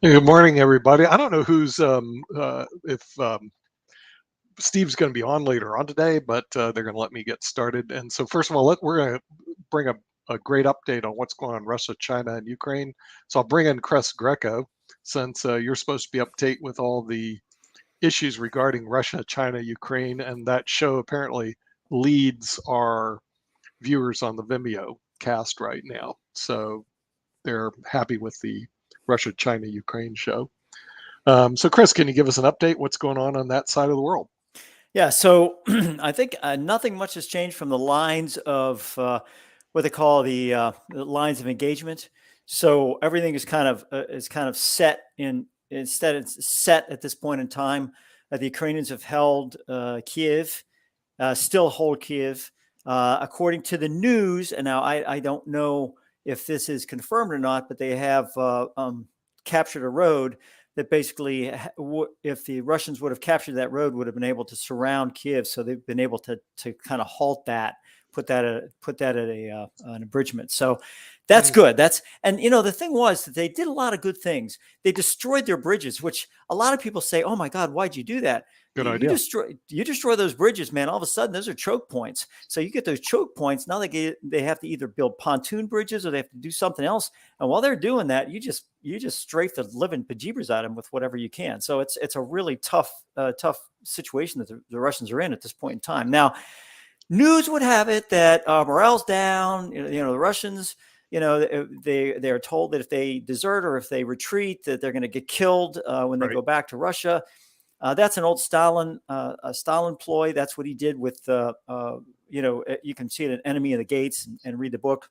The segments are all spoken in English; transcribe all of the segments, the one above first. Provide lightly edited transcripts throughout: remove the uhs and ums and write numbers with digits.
Hey, good morning, everybody. I don't know who's if Steve's going to be on later on today, but they're going to let me get started. And so, first of all, we're going to bring a great update on what's going on in Russia, China, and Ukraine. So I'll bring in Chris Greco, since you're supposed to be up to date with all the issues regarding Russia, China, Ukraine, and that show apparently leads our viewers on the Vimeo cast right now. So they're happy with the Russia, China, Ukraine show. So, Chris, can you give us an update? What's going on that side of the world? Yeah, so I think nothing much has changed from the lines of what they call the lines of engagement. So everything is kind of set in. Instead, it's set at this point in time. The Ukrainians have held Kiev, still hold Kiev, according to the news. And now I don't know if this is confirmed or not, but they have captured a road that basically, if the Russians would have captured that road, would have been able to surround Kiev. So they've been able to kind of halt that, put that at an abridgment. So that's good. And the thing was that they did a lot of good things. They destroyed their bridges, which a lot of people say, "Oh my God, why'd you do that?" Good You idea. destroy those bridges, man. All of a sudden, those are choke points. So you get those choke points. Now they have to either build pontoon bridges or they have to do something else. And while they're doing that, you just strafe the living bejeebers out of them with whatever you can. So it's a really tough situation that the Russians are in at this point in time. Now, news would have it that morale's down. The Russians, they are told that if they desert or if they retreat, that they're going to get killed when they Right. go back to Russia. That's an old Stalin ploy. That's what he did with you can see it in Enemy of the Gates and read the book.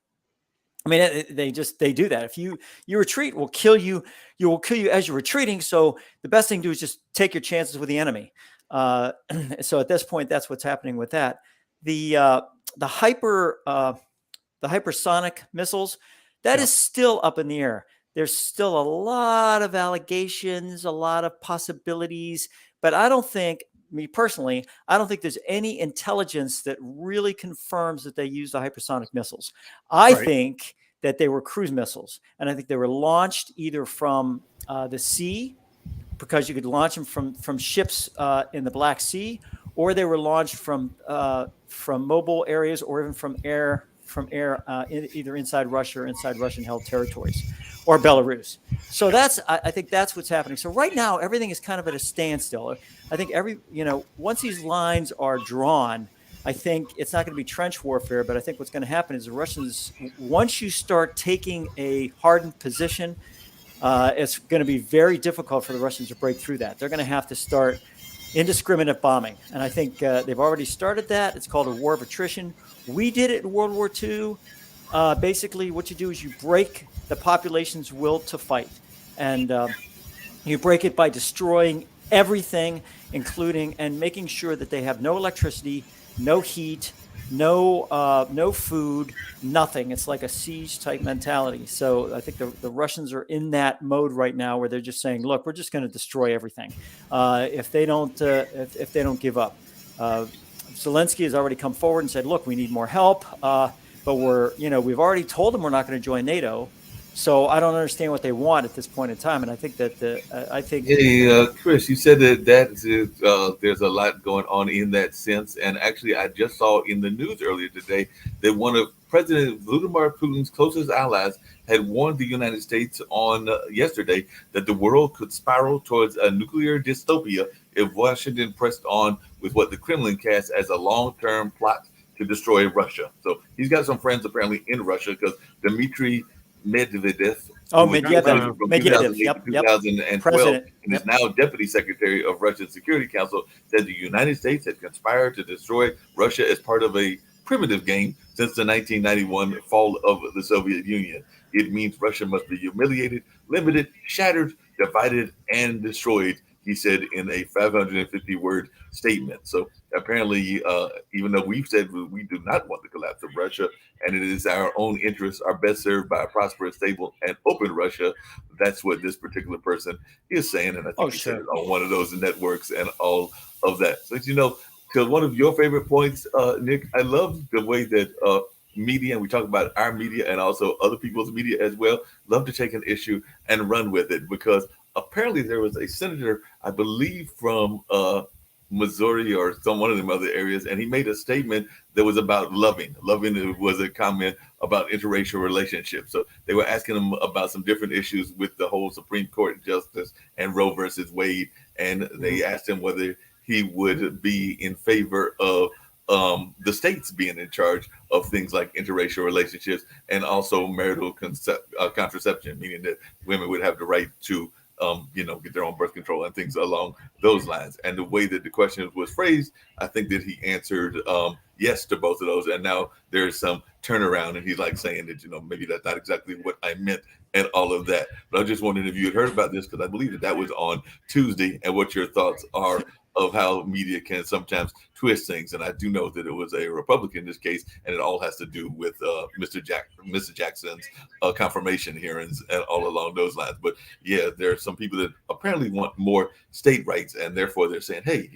I mean, they do that. If you retreat, will kill you. You will kill you as you're retreating. So the best thing to do is just take your chances with the enemy. Uh, so at this point, that's what's happening with that. The uh, the hyper the hypersonic missiles, that Yeah. is still up in the air. There's still a lot of allegations, a lot of possibilities, but me personally, I don't think there's any intelligence that really confirms that they used the hypersonic missiles. I Right. think that they were cruise missiles, and I think they were launched either from the sea, because you could launch them from ships in the Black Sea, or they were launched from mobile areas, or even from air, either inside Russia or inside Russian-held territories, or Belarus. So I think that's what's happening. So right now, everything is kind of at a standstill. I think once these lines are drawn, I think it's not going to be trench warfare, but I think what's going to happen is the Russians, once you start taking a hardened position, it's going to be very difficult for the Russians to break through that. They're going to have to start indiscriminate bombing. And I think they've already started that. It's called a war of attrition. We did it in World War II. Basically, what you do is you break the population's will to fight. And you break it by destroying everything, including and making sure that they have no electricity, no heat, no food, nothing. It's like a siege type mentality. So I think the Russians are in that mode right now where they're just saying, look, we're just going to destroy everything if they don't give up. Zelensky has already come forward and said, look, we need more help, but we've already told them we're not going to join NATO. So I don't understand what they want at this point in time, and I think that I think Hey, Chris, you said there's a lot going on in that sense, and actually, I just saw in the news earlier today that one of President Vladimir Putin's closest allies had warned the United States on yesterday that the world could spiral towards a nuclear dystopia if Washington pressed on with what the Kremlin casts as a long-term plot to destroy Russia. So he's got some friends apparently in Russia because Dmitry Medvedev, oh, who was Medvedev, president from Medvedev, 2008 to yep, 2012 president, and is yep. now deputy secretary of Russia's Security Council, said the United States had conspired to destroy Russia as part of a primitive game since the 1991 fall of the Soviet Union. It means Russia must be humiliated, limited, shattered, divided, and destroyed, he said in a 550-word statement. So apparently, even though we've said we do not want the collapse of Russia, and it is our own interests are best served by a prosperous, stable, and open Russia, that's what this particular person is saying. And I Oh, think he said it sure. on one of those networks and all of that. So, to one of your favorite points, Nick, I love the way that media, and we talk about our media and also other people's media as well, love to take an issue and run with it because apparently there was a senator, I believe from Missouri or some one of them other areas, and he made a statement that was about loving. Loving was a comment about interracial relationships. So they were asking him about some different issues with the whole Supreme Court justice and Roe versus Wade, and they asked him whether he would be in favor of the states being in charge of things like interracial relationships and also marital contraception, meaning that women would have the right to get their own birth control and things along those lines. And the way that the question was phrased, I think that he answered yes to both of those. And now there's some turnaround, and he's like saying that, maybe that's not exactly what I meant and all of that. But I just wondered if you had heard about this, because I believe that was on Tuesday, and what your thoughts are of how media can sometimes twist things. And I do know that it was a Republican in this case, and it all has to do with Mr. Jackson's confirmation hearings and all along those lines. But yeah, there are some people that apparently want more state rights, and therefore they're saying, hey,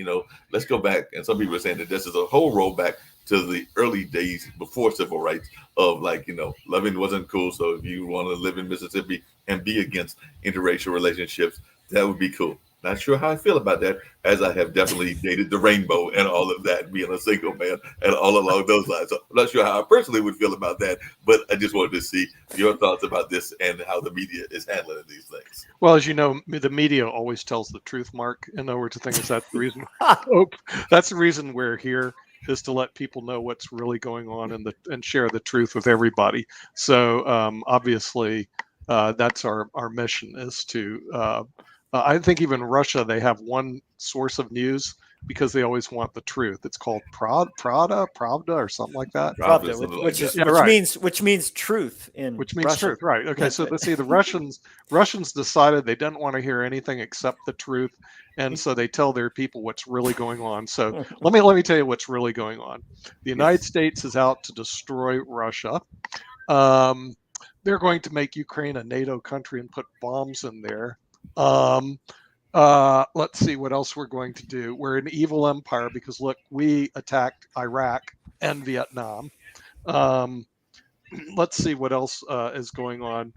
let's go back. And some people are saying that this is a whole rollback to the early days before civil rights of loving wasn't cool. So if you want to live in Mississippi and be against interracial relationships, that would be cool. Not sure how I feel about that, as I have definitely dated the rainbow and all of that, being a single man and all along those lines. So I'm not sure how I personally would feel about that, but I just wanted to see your thoughts about this and how the media is handling these things. Well, as you know, the media always tells the truth, Mark. In other words, the thing is that's the reason. That's the reason we're here, is to let people know what's really going on and share the truth with everybody. So obviously, that's our mission, is to. I think even Russia, they have one source of news because they always want the truth. It's called Pravda or something like that. Pravda, which means truth in Russian. Truth, right? Okay, so let's see. The Russians decided they didn't want to hear anything except the truth, and so they tell their people what's really going on. So let me tell you what's really going on. The United States is out to destroy Russia. They're going to make Ukraine a NATO country and put bombs in there. Let's see what else we're going to do. We're an evil empire because, look, we attacked Iraq and Vietnam. Let's see what else is going on.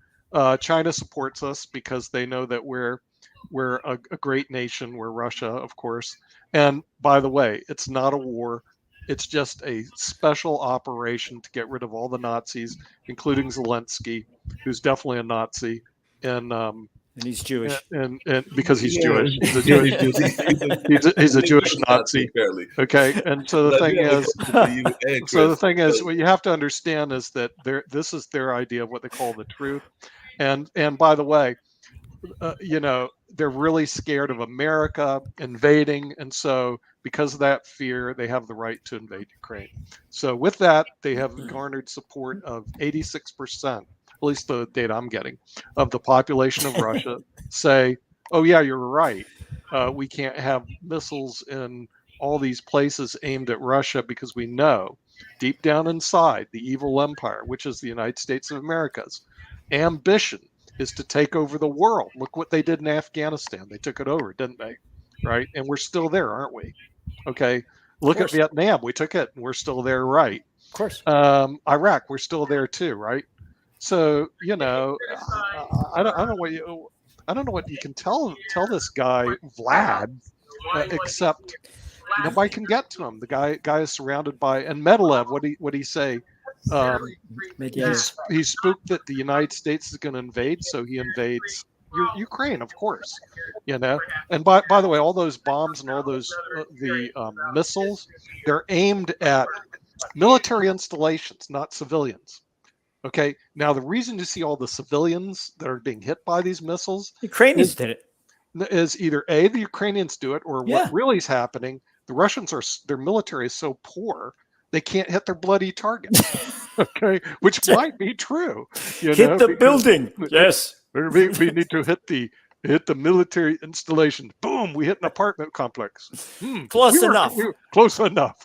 China supports us because they know that we're a great nation. We're Russia, of course. And by the way, it's not a war. It's just a special operation to get rid of all the Nazis, including Zelensky, who's definitely a Nazi. And he's Jewish, and because he's Jewish, he's a Jewish Nazi. Okay, and so the thing is, what you have to understand is that this is their idea of what they call the truth, and by the way, they're really scared of America invading, and so because of that fear, they have the right to invade Ukraine. So with that, they have garnered support of 86%. At least the data I'm getting, of the population of Russia say, oh, yeah, you're right. We can't have missiles in all these places aimed at Russia because we know deep down inside the evil empire, which is the United States of America's ambition, is to take over the world. Look what they did in Afghanistan. They took it over, didn't they? Right? And we're still there, aren't we? Okay. Look at Vietnam. We took it and we're still there, right? Of course. Iraq, we're still there too, right? So I don't know what you can tell this guy Vlad, except nobody can get to him. The guy is surrounded by, and Medvedev. What he say? He spooked that the United States is going to invade, so he invades Ukraine, of course. And by the way, all those bombs and all those missiles, they're aimed at military installations, not civilians. Okay, now the reason you see all the civilians that are being hit by these missiles, Ukrainians did it, is either A, the Ukrainians do it, or what really is happening, the Russians their military is so poor, they can't hit their bloody targets. Okay, which might be true. Hit the building. Yes. We need to hit the military installations. Boom, we hit an apartment complex. Close enough. Close enough.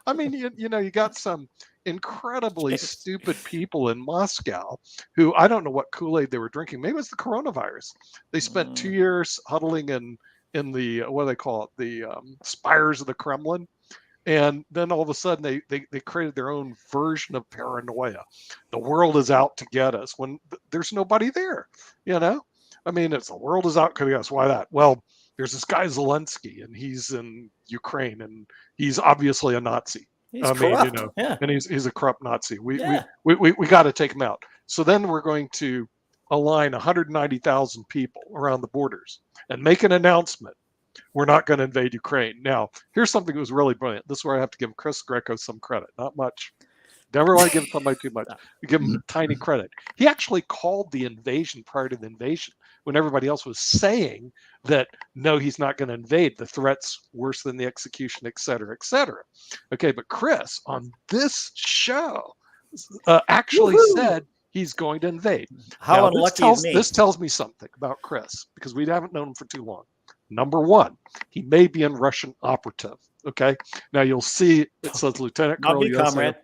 I mean, you got some incredibly stupid people in Moscow who, I don't know what Kool-Aid they were drinking. Maybe it's the coronavirus. They spent 2 years huddling in the, what do they call it, the spires of the Kremlin. And then all of a sudden they created their own version of paranoia. The world is out to get us when there's nobody there, I mean, if the world is out, yes, why that? Well, there's this guy Zelensky, and he's in Ukraine, and he's obviously a Nazi. He's I mean, corrupt. Yeah. and he's a corrupt Nazi. Yeah. We got to take him out. So then we're going to align 190,000 people around the borders and make an announcement. We're not going to invade Ukraine. Now, here's something that was really brilliant. This is where I have to give Chris Greco some credit. Not much. Never want to give somebody too much. Give him tiny credit. He actually called the invasion prior to the invasion when everybody else was saying that, no, he's not going to invade. The threat's worse than the execution, et cetera, et cetera. Okay, but Chris on this show actually said he's going to invade. How now, unlucky is me. This tells me something about Chris because we haven't known him for too long. Number one, he may be in Russian operative. Okay. Now you'll see it says Lieutenant Not Colonel me, comrade.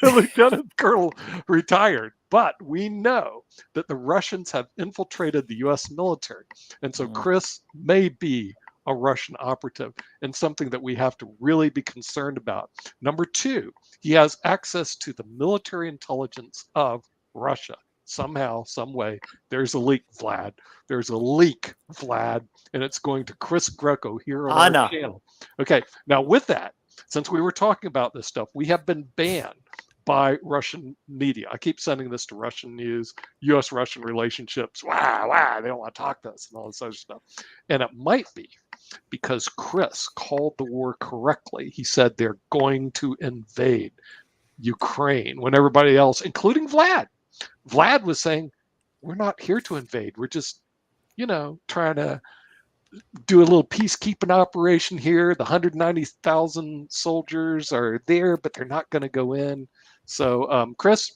Lieutenant Colonel retired. But we know that the Russians have infiltrated the U.S. military. And so Chris may be a Russian operative and something that we have to really be concerned about. Number two, he has access to the military intelligence of Russia. Somehow, some way, there's a leak, Vlad. There's a leak, Vlad, and it's going to Chris Greco here on our channel. Okay, now with that, since we were talking about this stuff, we have been banned by Russian media. I keep sending this to Russian news, U.S.-Russian relationships. Wow, they don't want to talk to us and all this other stuff. And it might be because Chris called the war correctly. He said they're going to invade Ukraine when everybody else, including Vlad was saying, we're not here to invade. We're just, trying to do a little peacekeeping operation here. The 190,000 soldiers are there, but they're not going to go in. So, Chris,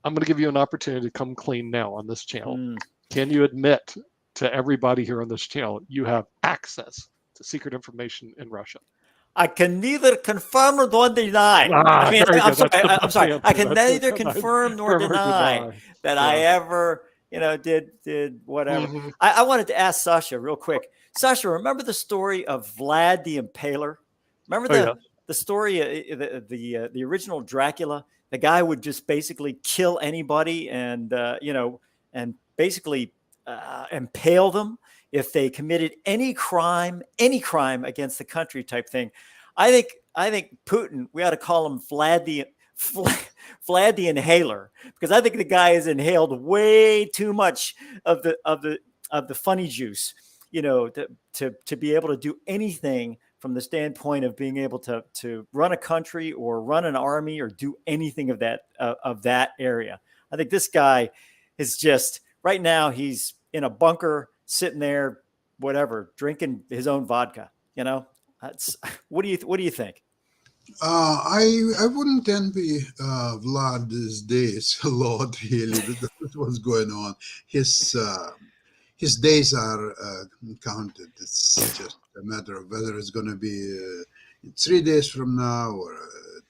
I'm going to give you an opportunity to come clean now on this channel. Can you admit to everybody here on this channel you have access to secret information in Russia? I can neither confirm nor deny. I'm sorry. I can neither confirm nor deny that I ever, did whatever. Mm-hmm. I wanted to ask Sasha real quick. Sasha, remember the story of Vlad the Impaler? Remember the story, the original Dracula? The guy would just basically kill anybody and basically impale them if they committed any crime against the country type thing. I think Putin, we ought to call him Vlad the Inhaler, because I think the guy has inhaled way too much of the funny juice, to be able to do anything from the standpoint of being able to run a country or run an army or do anything of that area. I think this guy is just right now he's in a bunker sitting there, whatever, drinking his own vodka. What do you think? I wouldn't envy Vlad these days a lot, really. That's what's going on. His days are counted. It's just a matter of whether it's going to be 3 days from now or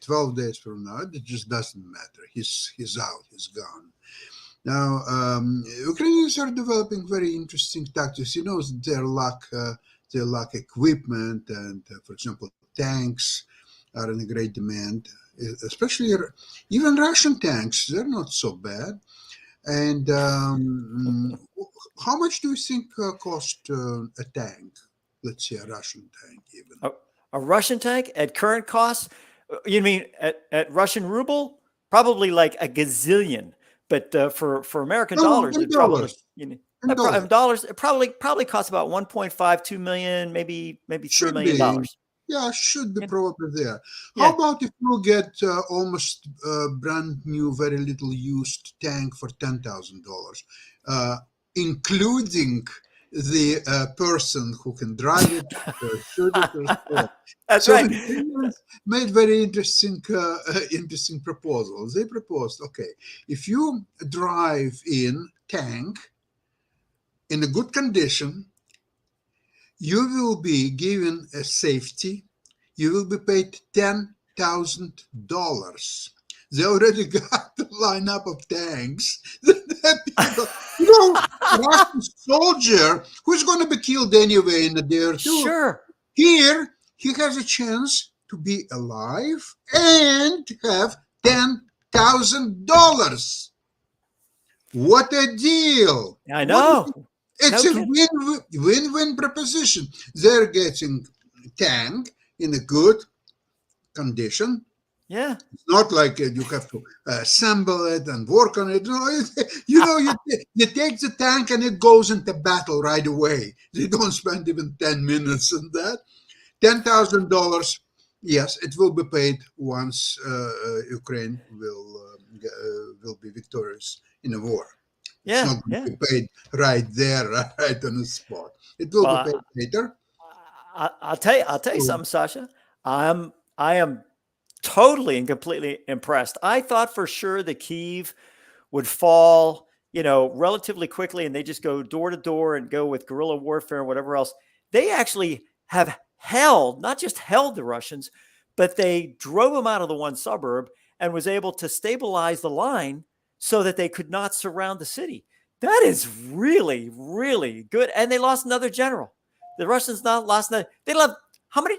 12 days from now. It just doesn't matter. He's out. He's gone. Now, Ukrainians are developing very interesting tactics. Their lack equipment, and for example, tanks are in a great demand. Especially even Russian tanks, they're not so bad. And how much do you think cost a tank? Let's say a Russian tank, even. A Russian tank at current cost? You mean at Russian ruble? Probably like a gazillion. But for American dollars, it probably costs about 1.5-2 million, maybe $3 million. Yeah, should be probably there. How about if you get almost brand new, very little used tank for $10,000, including the person who can drive it, shoot it. That's so right. Made very interesting proposals. They proposed, okay, if you drive in tank in a good condition, you will be given a safety. You will be paid $10,000. They already got the lineup of tanks. Russian soldier who's going to be killed anyway in a day or two. Sure. Here, he has a chance to be alive and have $10,000. What a deal! I know. It's No a kidding. win-win proposition. They're getting tank in a good condition. Yeah. It's not like you have to assemble it and work on it. No, you take the tank and it goes into battle right away. You don't spend even 10 minutes on that. $10,000. Yes, it will be paid once Ukraine will be victorious in a war. It's Yeah. not going Yeah. to be paid right there, right on the spot. It will be Well, paid later. I'll tell you. I'll tell you something, Sasha. I am totally and completely impressed. I thought for sure that Kyiv would fall, relatively quickly, and they just go door to door and go with guerrilla warfare and whatever else. They actually have not just held the Russians, but they drove them out of the one suburb and was able to stabilize the line so that they could not surround the city. That is really, really good. And they lost another general. The Russians not lost. They lost how many?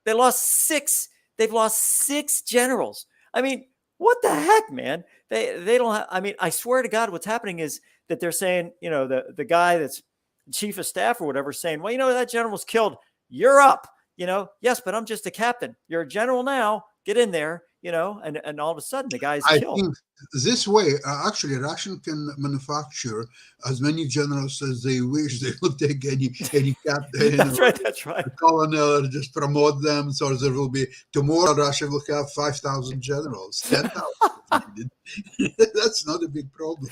They lost six. They've lost six generals. I mean, what the heck, man? They don't have. I mean, I swear to God, what's happening is that they're saying, the guy that's chief of staff or whatever, saying, well, that general was killed. You're up. Yes, but I'm just a captain. You're a general now. Get in there. And all of a sudden the guy's I killed. think this way, actually, Russian can manufacture as many generals as they wish. They will take any captain, That's right. That's right. colonel, or just promote them. So there will be tomorrow. Russia will have 5,000 generals, 10,000. That's not a big problem.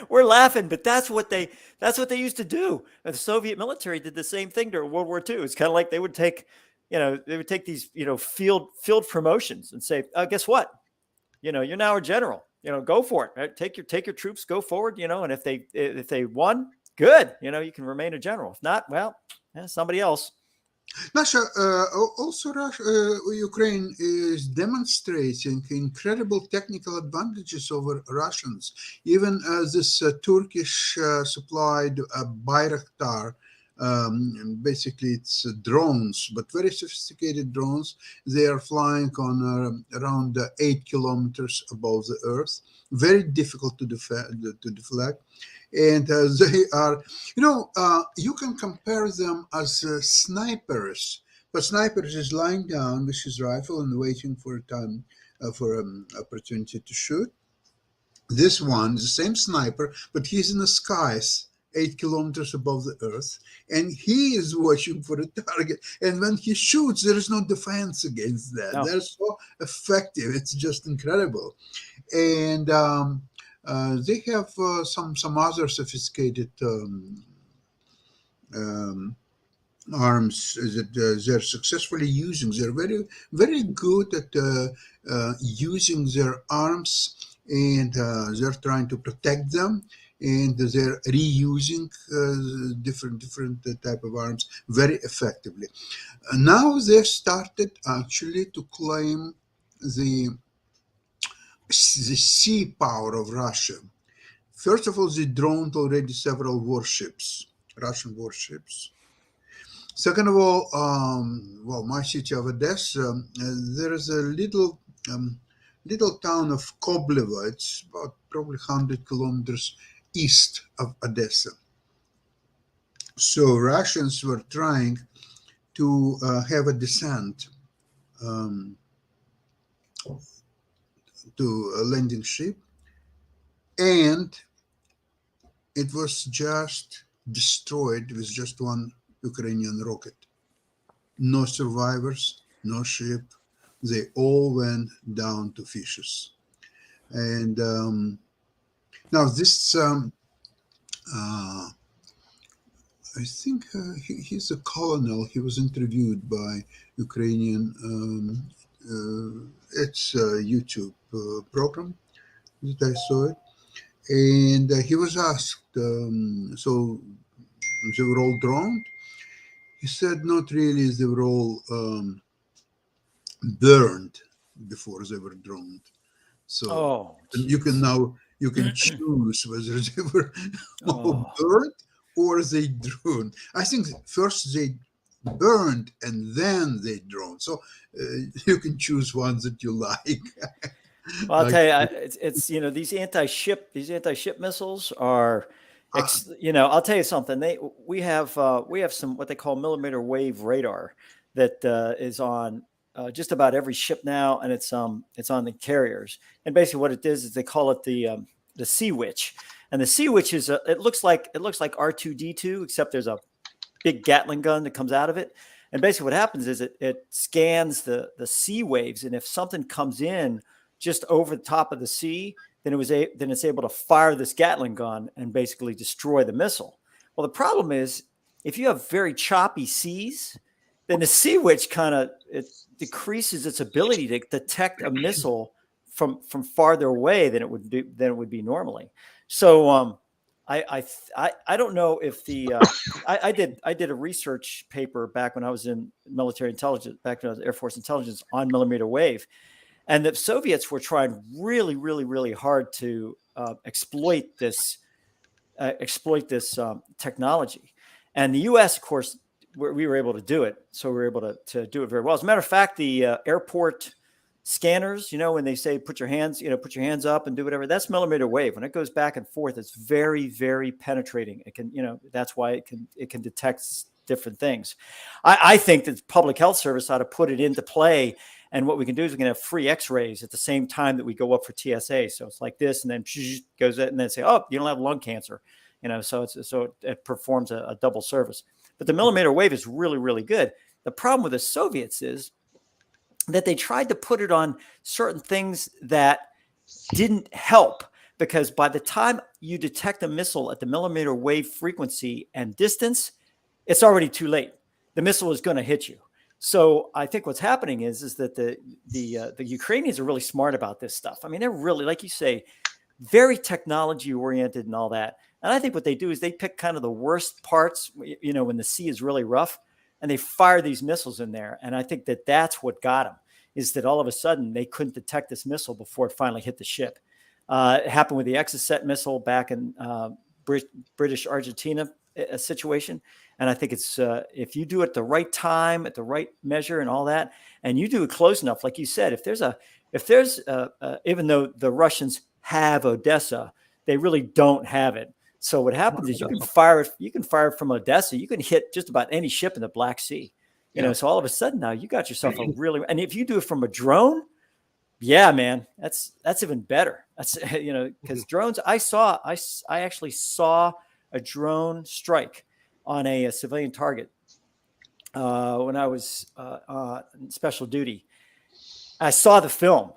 We're laughing, but that's what they used to do. The Soviet military did the same thing during World War II. It's kind of like they would take these, field promotions and say, guess what? You're now a general, go for it. Right? Take your troops, go forward, and if they won, good, you can remain a general. If not, well, somebody else. Nasha, also Ukraine is demonstrating incredible technical advantages over Russians. Even this Turkish supplied Bayraktar, basically it's drones, but very sophisticated drones. They are flying on around 8 kilometers above the earth. Very difficult to deflect. And they are, you can compare them as snipers. But snipers is lying down with his rifle and waiting for a time, for an opportunity to shoot. This one is the same sniper, but he's in the skies, 8 kilometers above the earth, and he is watching for a target. And when he shoots, there is no defense against that. No. They're so effective. It's just incredible. And they have some other sophisticated arms that they're successfully using. They're very, very good at using their arms, and they're trying to protect them. And they're reusing different type of arms very effectively. Now they've started actually to claim the sea power of Russia. First of all, they droned already several warships, Russian warships. Second of all, my city of Odessa, there is a little town of Koblevo. It's about probably 100 kilometers east of Odessa. So Russians were trying to have a descent to a landing ship, and it was just destroyed with just one Ukrainian rocket. No survivors, no ship. They all went down to fishes. And now this, I think he's a colonel. He was interviewed by Ukrainian. It's a YouTube program that I saw it. And he was asked, so they were all drowned? He said, not really. They were all burned before they were drowned. So you can choose whether they were burned or they drowned. I think first they burned and then they drowned. So you can choose one that you like. Well, I'll I, tell you, it's these anti-ship missiles are, I'll tell you something. We have some what they call millimeter wave radar that is on just about every ship now, and it's on the carriers. And basically, what it is they call it the Sea Witch, and the Sea Witch it looks like R2D2, except there's a big Gatling gun that comes out of it. And basically, what happens is it scans the sea waves, and if something comes in just over the top of the sea, then it's able to fire this Gatling gun and basically destroy the missile. Well, the problem is if you have very choppy seas, then the Sea Witch it decreases its ability to detect a missile from farther away than it would be normally. So I don't know if I did a research paper back when I was in military intelligence, back when I was Air Force intelligence, on millimeter wave, and the Soviets were trying really, really, really hard to exploit this technology, and the U.S. of course we were able to do it, so we were able to do it very well. As a matter of fact, the airport scanners, when they say put your hands up and do whatever, that's millimeter wave. When it goes back and forth, it's very, very penetrating. It can, that's why it can detect different things. I think that the Public Health Service ought to put it into play. And what we can do is we can have free X-rays at the same time that we go up for TSA. So it's like this, and then goes in, and then say, oh, you don't have lung cancer, So it performs a double service. But the millimeter wave is really, really good. The problem with the Soviets is that they tried to put it on certain things that didn't help, because by the time you detect a missile at the millimeter wave frequency and distance, it's already too late. The missile is going to hit you. So I think what's happening is that the Ukrainians are really smart about this stuff. I mean, they're really, like you say, very technology oriented and all that. And I think what they do is they pick kind of the worst parts, when the sea is really rough, and they fire these missiles in there. And I think that that's what got them, is that all of a sudden they couldn't detect this missile before it finally hit the ship. It happened with the Exocet missile back in British Argentina situation. And I think it's if you do it at the right time, at the right measure and all that, and you do it close enough, like you said, if there's even though the Russians have Odessa, they really don't have it. So what happens is you can fire it from Odessa. You can hit just about any ship in the Black Sea. So all of a sudden now you got yourself and if you do it from a drone, yeah, man, that's even better. That's, because drones, I actually saw a drone strike on a civilian target when I was in special duty. I saw the film,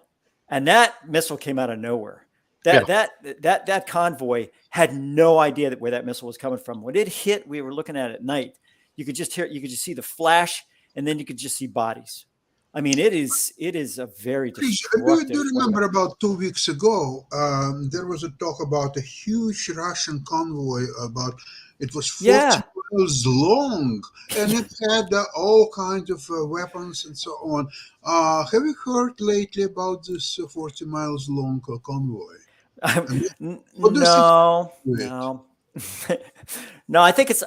and that missile came out of nowhere. That convoy had no idea where that missile was coming from. When it hit, we were looking at it at night. You could just see the flash, and then you could just see bodies. I mean, it is a very destructive. Do you remember about 2 weeks ago, there was a talk about a huge Russian convoy it was 40 miles long, and it had all kinds of weapons and so on. Have you heard lately about this 40 miles long convoy? No. No, I think it's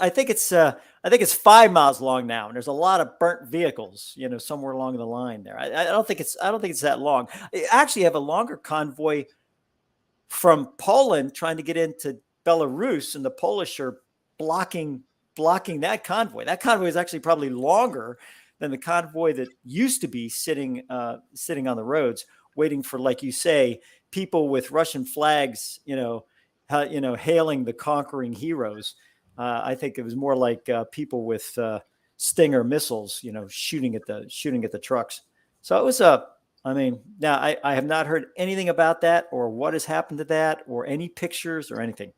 5 miles long now, and there's a lot of burnt vehicles, somewhere along the line there. I don't think it's that long. I actually have a longer convoy from Poland trying to get into Belarus, and the Polish are blocking that convoy. That convoy is actually probably longer than the convoy that used to be sitting on the roads, waiting for, like you say, people with Russian flags, hailing the conquering heroes. I think it was more like people with Stinger missiles, shooting at the trucks. So it was now I have not heard anything about that, or what has happened to that, or any pictures or anything.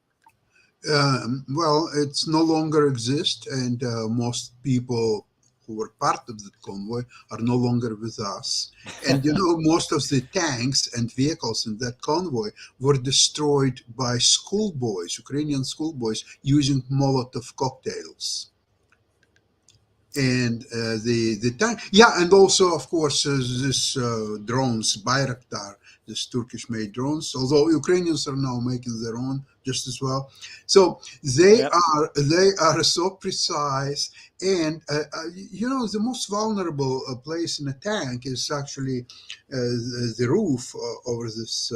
Well, it's no longer exist, and most people who were part of that convoy are no longer with us. And most of the tanks and vehicles in that convoy were destroyed by schoolboys, Ukrainian schoolboys, using Molotov cocktails. And the tank, and also, of course, this drones, Bayraktar this Turkish-made drones. Although Ukrainians are now making their own just as well. So they Yep. are so precise, and the most vulnerable place in a tank is actually the roof over this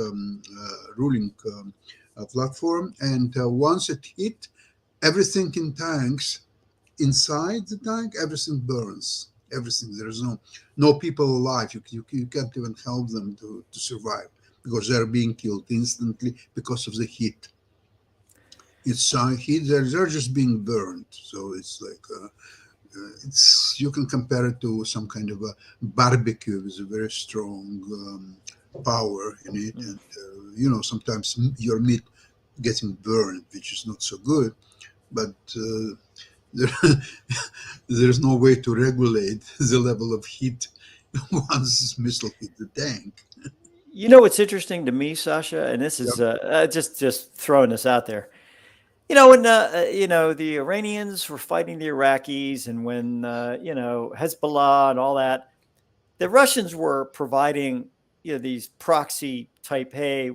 ruling platform. And once it hit, everything in tanks, inside the tank, everything burns. Everything. There is no people alive. You can't even help them to survive because they're being killed instantly because of the heat. It's heat. They're just being burned. So it's like you can compare it to some kind of a barbecue with a very strong power in it, and sometimes your meat getting burned, which is not so good. But there, there's no way to regulate the level of heat once this missile hit the tank. You know what's interesting to me, Sasha, and this is Yep. just throwing this out there. When the Iranians were fighting the Iraqis, and when Hezbollah and all that, the Russians were providing these proxy type, hey,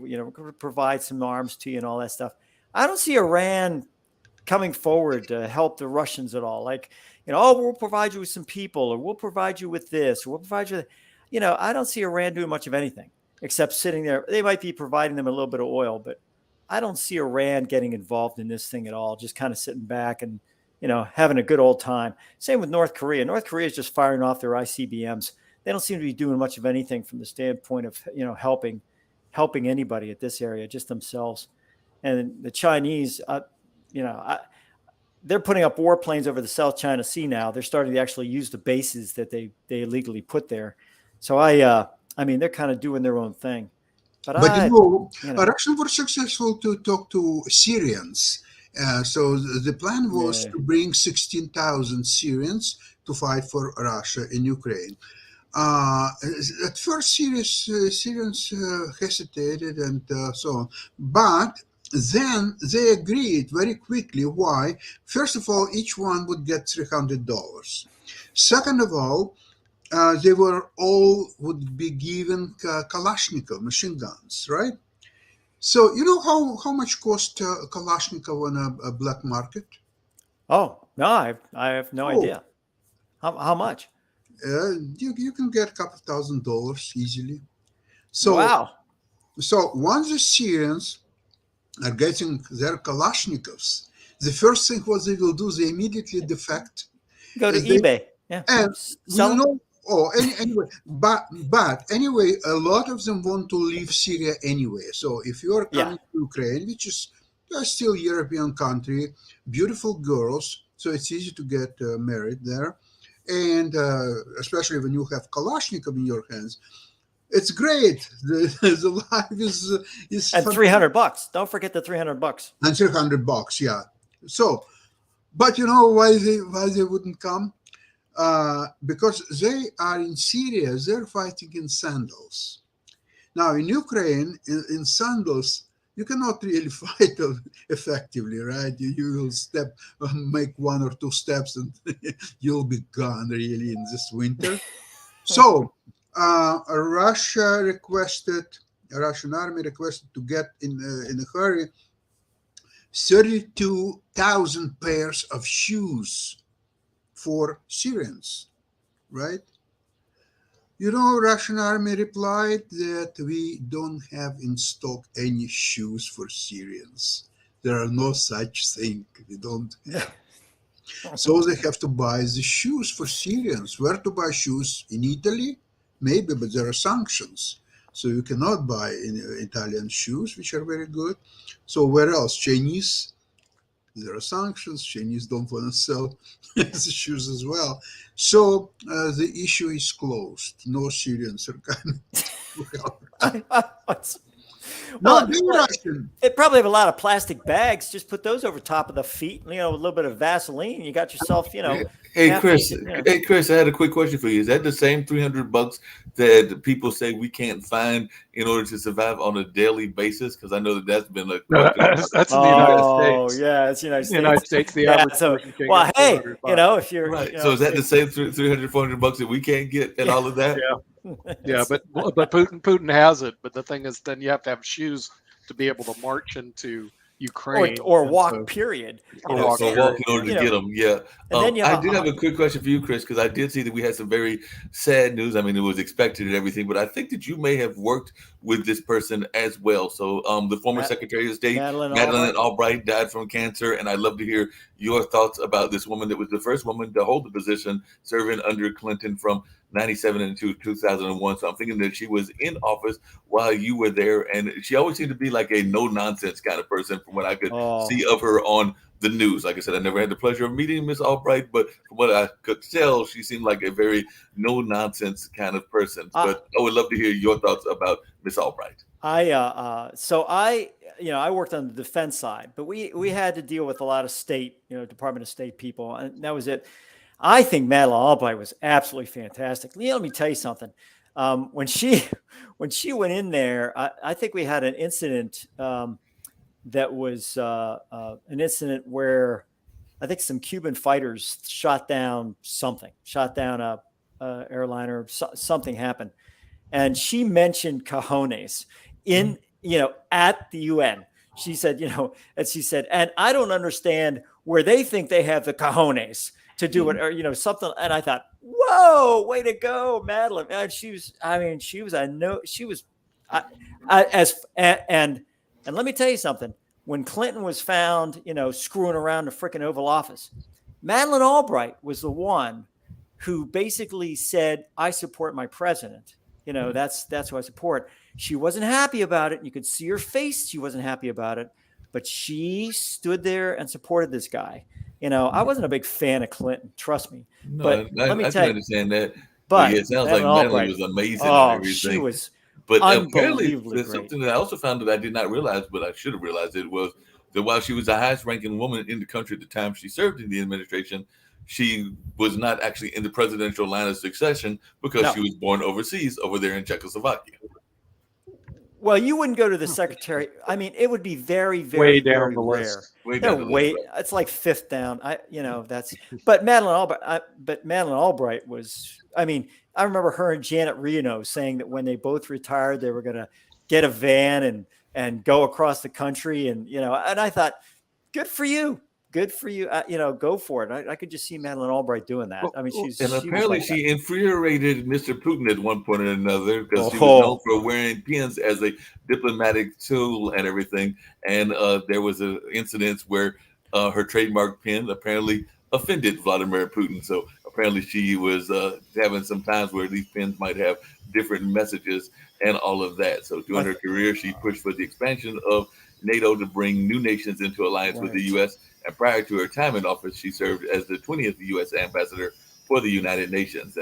provide some arms to you and all that stuff. I don't see Iran coming forward to help the Russians at all. Like, oh, we'll provide you with some people, or we'll provide you with this, or we'll provide you. I don't see Iran doing much of anything except sitting there. They might be providing them a little bit of oil, but I don't see Iran getting involved in this thing at all. Just kind of sitting back and having a good old time. Same with North Korea. North Korea is just firing off their ICBMs. They don't seem to be doing much of anything from the standpoint of helping anybody at this area, just themselves. And the Chinese, they're putting up warplanes over the South China Sea now. They're starting to actually use the bases that they illegally put there. So I mean, they're kind of doing their own thing. But Russians were successful to talk to Syrians. So the plan was to bring 16,000 Syrians to fight for Russia in Ukraine. At first, Syrians hesitated and so on. But then they agreed very quickly. Why? First of all, each one would get $300. Second of all, they would be given Kalashnikov machine guns, right? So you know how much cost Kalashnikov on a black market? Oh no, I have no idea. How much? You can get a couple $1,000 easily. So wow. So once the Syrians are getting their Kalashnikovs, the first thing what they will do, they immediately defect. Go to eBay. Yeah. And anyway, but anyway, a lot of them want to leave Syria anyway. So if you are coming to Ukraine, which is still a European country, beautiful girls, so it's easy to get married there, and especially when you have Kalashnikov in your hands, it's great. The life is and $300. Don't forget the $300. And $300, yeah. So, but you know why they wouldn't come? Because they are in Syria, they're fighting in sandals. Now, in Ukraine, in sandals, you cannot really fight effectively, right? You will make one or two steps, and you'll be gone really in this winter. So, Russian army requested to get in a hurry 32,000 pairs of shoes for Syrians, right? You know, Russian army replied that we don't have in stock any shoes for Syrians. There are no such thing. We don't have. So they have to buy the shoes for Syrians. Where to buy shoes? In Italy? Maybe, but there are sanctions. So you cannot buy Italian shoes, which are very good. So where else? Chinese? There are sanctions. Chinese don't want to sell the shoes as well. So the issue is closed. No Syrians are coming to help. Well, it probably have a lot of plastic bags. Just put those over top of the feet, with a little bit of Vaseline. You got yourself, Hey half Chris, decent, hey Chris, I had a quick question for you. Is that the same $300 that people say we can't find in order to survive on a daily basis? Because I know that that's been a No, question about that's in the the United U.S. Oh States. yeah, it's the United In the United States. States, the Yeah. average So, person can well, get hey, 400 you bucks. know, if you're, Right. So is that the same 300, $400 that we can't get and yeah, all of that? Yeah, yeah, but Putin has it. But the thing is, then you have to have shoes to be able to march into Ukraine, or and walk. so Period. You or know, walk. Or and walk Period. in order Yeah. to you know, get them. Yeah. and then you have I did have a quick question for you, Chris, because I did see that we had some very sad news. I mean, it was expected and everything, but I think that you may have worked with this person as well. So, the former Matt, Secretary of State, Madeline Madeleine Albright. Albright, died from cancer, and I'd love to hear your thoughts about this woman that was the first woman to hold the position, serving under Clinton from 97 into 2001. So I'm thinking that she was in office while you were there, and she always seemed to be like a no nonsense kind of person from what I could Oh, see of her on the news. Like I said, I never had the pleasure of meeting Miss Albright, but from what I could tell, she seemed like a very no nonsense kind of person. I, But I would love to hear your thoughts about Miss Albright. so I worked on the defense side, but we had to deal with a lot of state, Department of State people, and that was it. I think Madeline Albright was absolutely fantastic. Let me tell you something. When she when she went in there, I think we had an incident that was an incident where I think some Cuban fighters shot down a airliner. Something happened, and she mentioned cojones at the UN. She said, and I don't understand where they think they have the cojones to do it, or something. And I thought, whoa, way to go, Madeline. And she was and let me tell you something. When Clinton was found, screwing around the freaking Oval Office, Madeleine Albright was the one who basically said, "I support my president." That's who I support. She wasn't happy about it. You could see her face. She wasn't happy about it, but she stood there and supported this guy. I wasn't a big fan of Clinton, trust me. No, But let me I can tell you, understand that. But yeah, but it sounds like Madeleine Madeline Albright, was amazing and oh, she everything. was But apparently, unbelievably there's great. something that I also found that I did not realize, but I should have realized it was that while she was the highest ranking woman in the country at the time she served in the administration, she was not actually in the presidential line of succession because No. she was born overseas over there in Czechoslovakia. Well, you wouldn't go to the secretary. I mean, it would be very, Way very, down very the rare. list. Way down the list, right? It's like fifth down. But Madeline Albright was. I mean, I remember her and Janet Reno saying that when they both retired, they were going to get a van and go across the country, and and I thought, good for you. Good for you. Go for it. I could just see Madeline Albright doing that. I mean, And she was apparently, like that. she infuriated Mr. Putin at one point or another because she was known Oh, for wearing pins as a diplomatic tool and everything. And there was an incident where her trademark pin apparently offended Vladimir Putin. So apparently, she was having some times where these pins might have different messages and all of that. So during her career, she pushed for the expansion of NATO to bring new nations into alliance with the right. U.S. And prior to her time in office, she served as the 20th U.S. ambassador for the United Nations.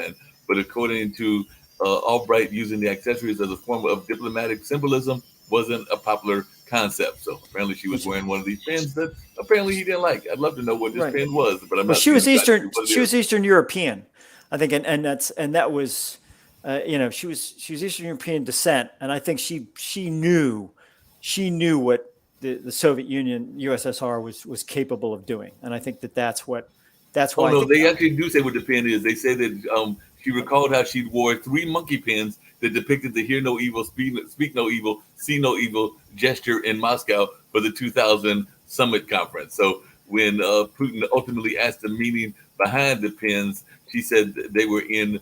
But according to Albright, using the accessories as a form of diplomatic symbolism wasn't a popular concept. So apparently, she was wearing one of these pins that apparently he didn't like. I'd love to know what this Right. pin was, but I'm Well, not seeing exactly what it She is. was Eastern European, I think, and that was, she was Eastern European descent, and I think she knew what the Soviet Union, USSR was capable of doing, and I think that's why Oh I no, think. they actually do say what the pin is. They say that she recalled how she wore 3 monkey pins that depicted the "Hear No Evil, Speak No Evil, See No Evil" gesture in Moscow for the 2000 summit conference. So when Putin ultimately asked the meaning behind the pins, she said that they were in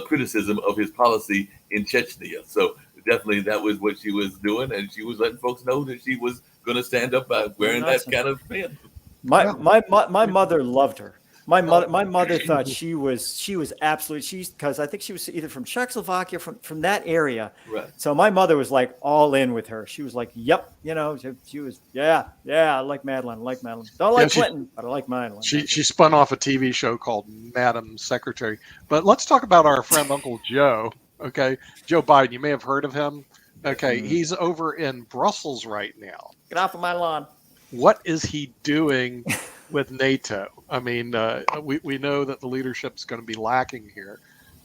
criticism of his policy in Chechnya. So definitely that was what she was doing, and she was letting folks know that she was going to stand up by wearing that kind of pin. My mother loved her. My mother thought she was absolutely, because I think she was either from Czechoslovakia, from that area. Right. So my mother was like all in with her. She was like, "Yep," she was, yeah, I like Madeline. Don't like Clinton, but I like Madeline. She spun off a TV show called Madam Secretary. But let's talk about our friend Uncle Joe. Okay, Joe Biden. You may have heard of him. Okay, he's over in Brussels right now. Get off of my lawn. What is he doing with NATO. I mean, we know that the leadership is going to be lacking here.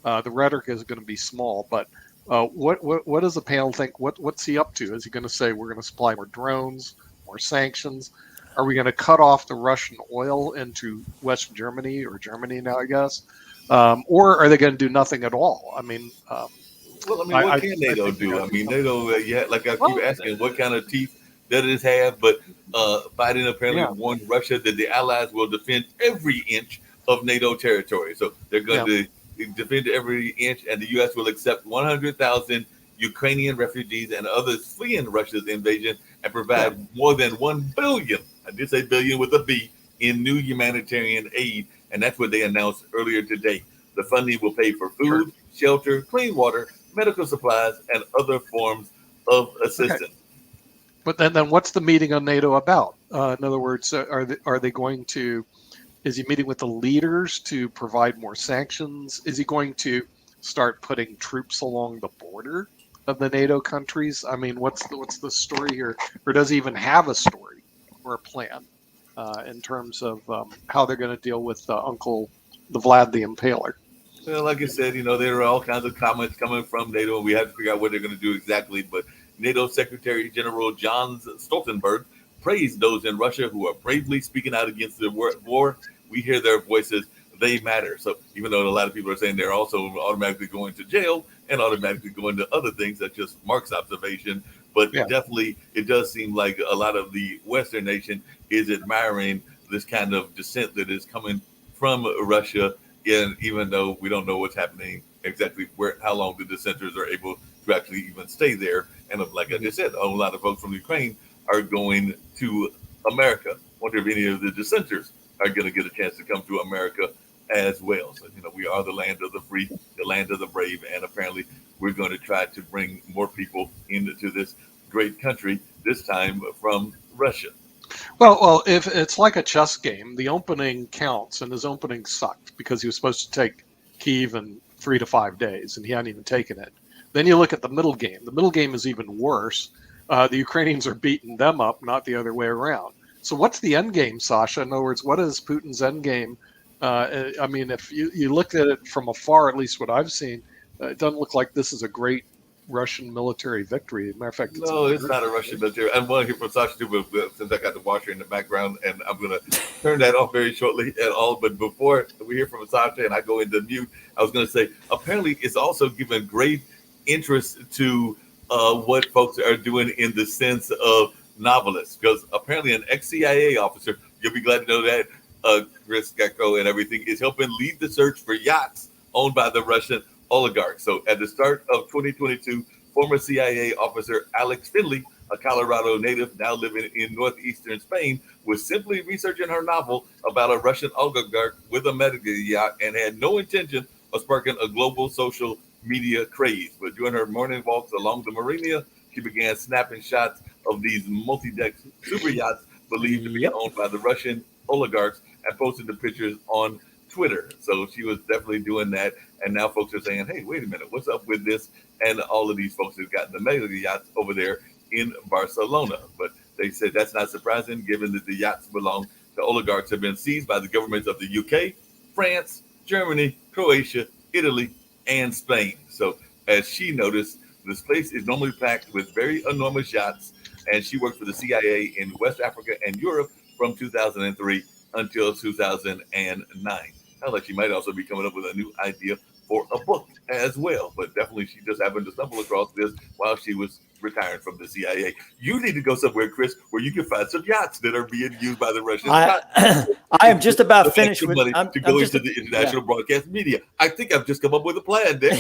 The rhetoric is going to be small, but what does the panel think? What's he up to? Is he going to say we're going to supply more drones, more sanctions? Are we going to cut off the Russian oil into West Germany or Germany now, I guess? Or are they going to do nothing at all? I mean, well, I mean, what can I NATO think they do? got I to do mean, something. NATO, like I keep Well, asking, what kind of teeth does it have? But Biden apparently yeah, warned Russia that the Allies will defend every inch of NATO territory. So they're going yeah, to defend every inch, and the U.S. will accept 100,000 Ukrainian refugees and others fleeing Russia's invasion and yeah. provide more than 1 billion, I did say billion with a B, in new humanitarian aid. And that's what they announced earlier today. The funding will pay for Sure. food, shelter, clean water, medical supplies, and other forms of Okay. assistance. But then what's the meeting on NATO about? In other words, are they going to? Is he meeting with the leaders to provide more sanctions? Is he going to start putting troops along the border of the NATO countries? I mean, what's the story here? Or does he even have a story or a plan in terms of how they're going to deal with Uncle the Vlad the Impaler? Well, like I said, there are all kinds of comments coming from NATO, and we have to figure out what they're going to do exactly. But NATO Secretary General John Stoltenberg praised those in Russia who are bravely speaking out against the war. We hear their voices; they matter. So even though a lot of people are saying they're also automatically going to jail and automatically going to other things, that's just Mark's observation. But Yeah. definitely, it does seem like a lot of the Western nation is admiring this kind of dissent that is coming from Russia, and even though we don't know what's happening exactly how long the dissenters are able to actually even stay there. And like I just said, a lot of folks from Ukraine are going to America. Wonder if any of the dissenters are going to get a chance to come to America as well. So, we are the land of the free, the land of the brave, and apparently we're going to try to bring more people into this great country, this time from Russia. Well, if it's like a chess game, the opening counts, and his opening sucked because he was supposed to take Kyiv in 3 to 5 days, and he hadn't even taken it. Then you look at the middle game. The middle game is even worse. The Ukrainians are beating them up, not the other way around. So what's the end game, Sasha? In other words, what is Putin's end game? I mean, if you look at it from afar, at least what I've seen, it doesn't look like this is a great Russian military victory. As a matter of fact, it's No, it's not a Russian military. I want to hear from Sasha too, but since I got the washer in the background, and I'm going to turn that off very shortly at all. But before we hear from Sasha and I go into mute, I was going to say, apparently it's also given great interest to what folks are doing in the sense of novelists, because apparently an ex-CIA officer, you'll be glad to know that, Chris Gecko and everything, is helping lead the search for yachts owned by the Russian oligarchs. So at the start of 2022, former CIA officer Alex Finley, a Colorado native now living in northeastern Spain, was simply researching her novel about a Russian oligarch with a mega yacht and had no intention of sparking a global social media craze. But during her morning walks along the marina, she began snapping shots of these multi-deck super yachts believed to be Yep. owned by the Russian oligarchs and posted the pictures on Twitter. So she was definitely doing that. And now folks are saying, hey, wait a minute, what's up with this? And all of these folks have gotten the mega yachts over there in Barcelona. But they said that's not surprising, given that the yachts belong to oligarchs have been seized by the governments of the UK, France, Germany, Croatia, Italy, and Spain. So as she noticed, this place is normally packed with very enormous yachts. And she worked for the CIA in West Africa and Europe from 2003 until 2009. Sounds like she might also be coming up with a new idea for a book as well. But definitely, she just happened to stumble across this while she was retiring from the CIA. You need to go somewhere, Chris, where you can find some yachts that are being used by the Russians. I am just about finished with. money I'm to go just into the international broadcast media. I think I've just come up with a plan, Dick.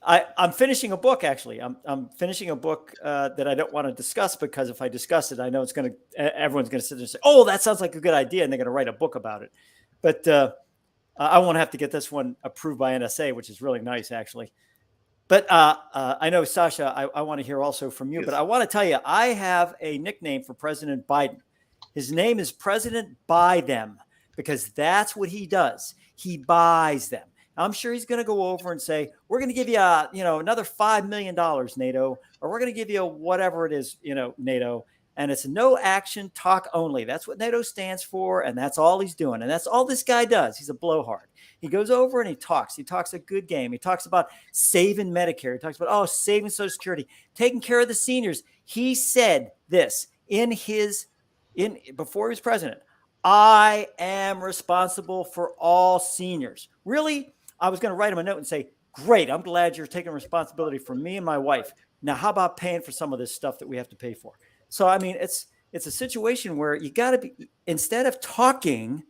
I'm finishing a book. Actually, I'm finishing a book that I don't want to discuss, because if I discuss it, I know everyone's going to sit there and say, "Oh, that sounds like a good idea," and they're going to write a book about it. But I won't have to get this one approved by NSA, which is really nice, actually. But I know, Sasha, I want to hear also from you. Yes. But I want to tell you, I have a nickname for President Biden. His name is President Buy Them, because that's what he does. He buys them. I'm sure he's going to go over and say, we're going to give you, another $5 million, NATO, or we're going to give you whatever it is, NATO. And it's no action, talk only. That's what NATO stands for, and that's all he's doing. And that's all this guy does. He's a blowhard. He goes over and he talks. He talks a good game. He talks about saving Medicare. He talks about, saving Social Security, taking care of the seniors. He said this before he was president. I am responsible for all seniors. Really? I was going to write him a note and say, great, I'm glad you're taking responsibility for me and my wife. Now, how about paying for some of this stuff that we have to pay for? So, I mean, it's a situation where you got to be, instead of talking,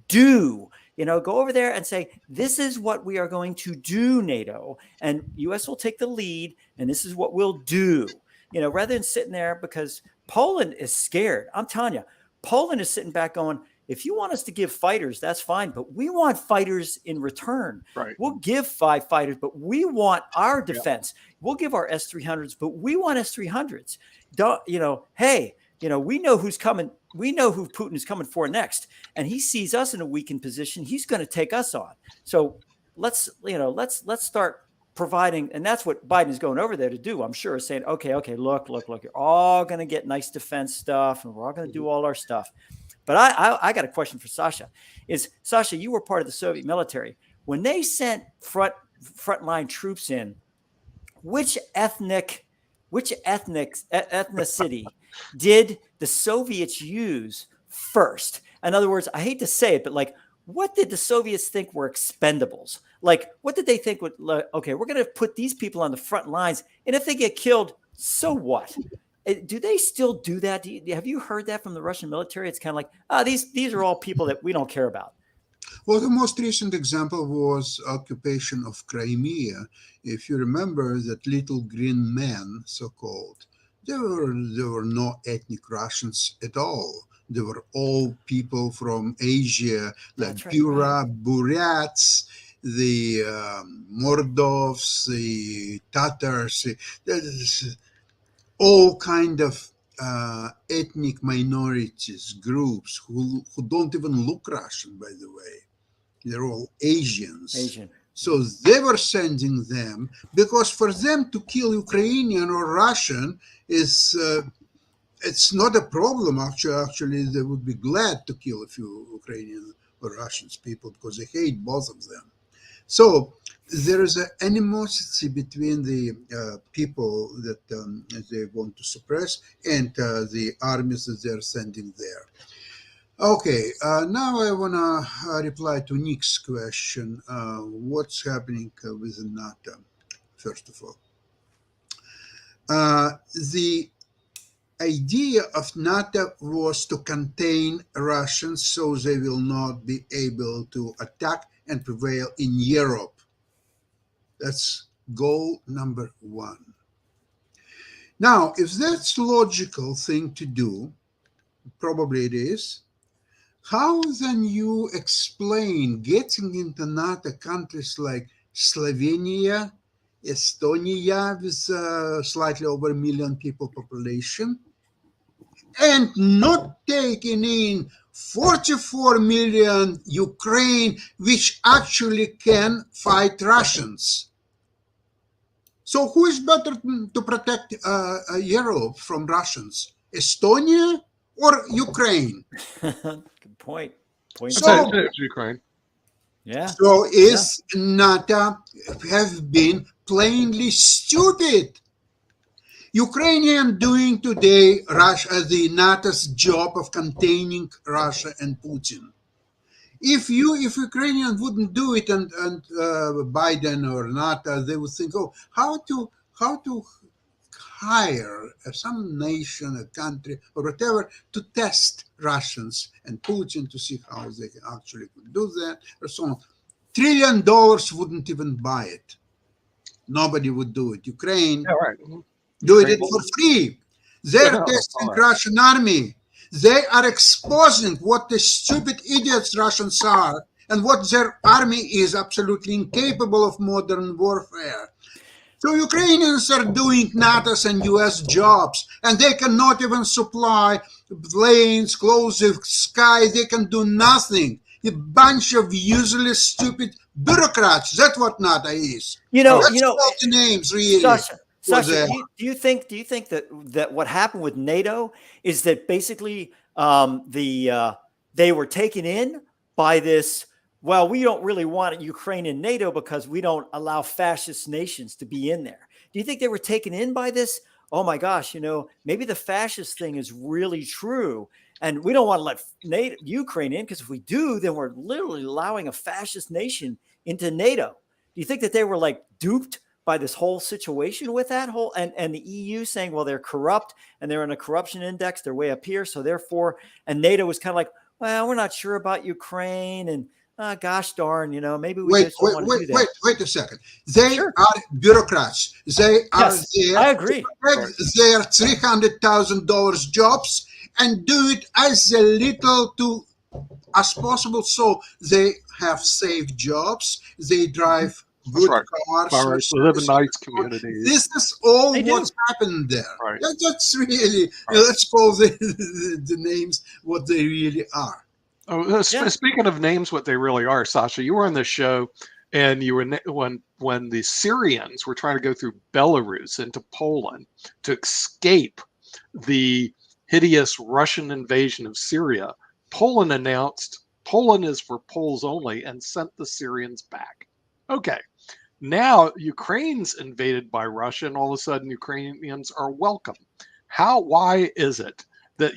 do, go over there and say, this is what we are going to do, NATO, and U.S. will take the lead, and this is what we'll do, rather than sitting there, because Poland is scared. I'm telling you, Poland is sitting back going, if you want us to give fighters, that's fine, but we want fighters in return. Right. We'll give 5 fighters, but we want our defense. Yep. We'll give our S-300s, but we want S-300s. Hey, we know who's coming. We know who Putin is coming for next, and he sees us in a weakened position. He's going to take us on. So let's start providing, and that's what Biden is going over there to do. I'm sure, saying, okay, look, you're all going to get nice defense stuff, and we're all going to do all our stuff. But I got a question for Sasha. Sasha, you were part of the Soviet military. When they sent frontline troops in, which ethnicity did the Soviets use first? In other words, I hate to say it, but what did the Soviets think were expendables? What did they think would, okay, we're going to put these people on the front lines, and if they get killed, so what? Do they still do that? Have you heard that from the Russian military? It's kind of like, these are all people that we don't care about. Well, the most recent example was occupation of Crimea. If you remember that little green men, so-called, there were no ethnic Russians at all. They were all people from Asia, like Burats, the Mordovs, the Tatars, all kind of ethnic minorities, groups who don't even look Russian, by the way. They're all Asians. So they were sending them because for them to kill Ukrainian or Russian is it's not a problem. Actually, they would be glad to kill a few Ukrainian or Russian people because they hate both of them. So there is an animosity between the people that they want to suppress and the armies that they're sending there. Okay, now I want to reply to Nick's question. What's happening with NATO, first of all? The idea of NATO was to contain Russians so they will not be able to attack and prevail in Europe. That's goal number one. Now, if that's a logical thing to do, probably it is, how then you explain getting into NATO countries like Slovenia, Estonia with slightly over 1 million people population, and not taking in 44 million Ukraine, which actually can fight Russians? So who is better to protect Europe from Russians, Estonia or Ukraine? Good point. So, it's Ukraine. Yeah. So is NATO have been plainly stupid? Ukrainian doing today the NATO's job of containing Russia and Putin. If Ukrainians wouldn't do it and Biden or NATO, they would think, how to hire some nation, a country, or whatever, to test Russians and Putin to see how they actually could do that, or so on. $1 trillion wouldn't even buy it. Nobody would do it. Ukraine do it for free. They're testing Russian army. They are exposing what the stupid idiots Russians are and what their army is absolutely incapable of modern warfare. So Ukrainians are doing NATO's and US jobs, and they cannot even supply planes, close the sky. They can do nothing. A bunch of useless, stupid bureaucrats. That's what NATO is. All the names, really. was Sasha, do you think that what happened with NATO is that basically they were taken in by this? Well, we don't really want Ukraine in NATO because we don't allow fascist nations to be in there. Do you think they were taken in by this? Oh my gosh, maybe the fascist thing is really true, and we don't want to let Ukraine in, because if we do, then we're literally allowing a fascist nation into NATO. Do you think that they were like duped by this whole situation with that whole and the EU saying, well, they're corrupt and they're in a corruption index, they're way up here, so therefore, and NATO was kind of like, well, we're not sure about Ukraine, and gosh darn, maybe we just don't want to do that. Wait a second. They Sure. are bureaucrats. They are Yes, there I agree. to protect their $300,000 jobs and do it as little as possible. So they have safe jobs. They drive good right. cars. All right. They live in nice communities. This is all They do. what's happened there. Right. That's really, Right. let's call the names what they really are. Oh, speaking of names, what they really are, Sasha, you were on the show, and you were when the Syrians were trying to go through Belarus into Poland to escape the hideous Russian invasion of Syria. Poland announced Poland is for Poles only and sent the Syrians back. Okay, now Ukraine's invaded by Russia, and all of a sudden Ukrainians are welcome. Why is it that